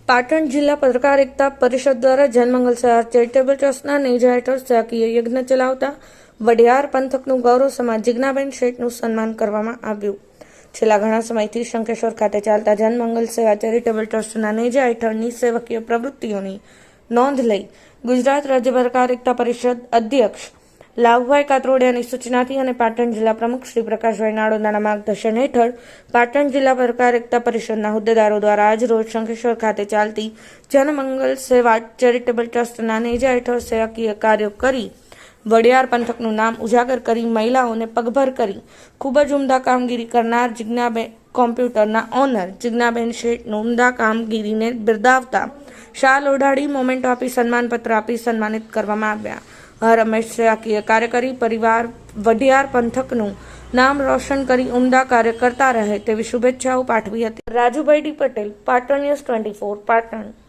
પાટણ જિલ્લા પત્રકારિતા પરિષદ દ્વારા જનમંગલ સેવા ચેરિટેબલ ટ્રસ્ટના નેજા હેઠળ સેવાકીય યજ્ઞ ચલાવતા વડિયાર પંથકનું ગૌરવ સમાજ જિજ્ઞાબેન શેઠનું સન્માન કરવામાં આવ્યું. છેલ્લા ઘણા સમયથી શંખેશ્વર ખાતે ચાલતા જનમંગલ સેવા ચેરિટેબલ ટ્રસ્ટના નેજા હેઠળની સેવકીય પ્રવૃત્તિઓની નોંધ લઈ ગુજરાત રાજ્ય પત્રકારિતા પરિષદ અધ્યક્ષ લાભભાઈ કાતરોડિયાની સૂચનાથી અને પાટણ જિલ્લા પ્રમુખ શ્રી પ્રકાશભાઈ નાડોદાના માર્ગદર્શન હેઠળ પાટણ જિલ્લા પત્રકારિતા પરિષદના હોદ્દેદારો દ્વારા આજ રોજ શંખેશ્વર ખાતે ચાલતી જનમંગલ સેવા ચેરિટેબલ ટ્રસ્ટના નેજા હેઠળ સેવાકીય કાર્યો કરી વડિયાર પંથકનું નામ ઉજાગર કરી મહિલાઓને પગભર કરી ખૂબ જ ઉમદા કામગીરી કરનાર જિજ્ઞાબેન કોમ્પ્યુટરના ઓનર જિજ્ઞાબેન શેઠનું ઉમદા કામગીરીને બિરદાવતા શાલ ઓઢાડી મોમેન્ટ આપી સન્માનપત્ર આપી સન્માનિત કરવામાં આવ્યા. હંમેશ સેવાકીય કાર્ય કરી પરિવાર વડિયાર પંથકનું નામ રોશન કરી ઉમદા કાર્ય કરતા રહે તેવી શુભેચ્છાઓ પાઠવી હતી. Rajubhai D Patel, Patan news 24, Patan.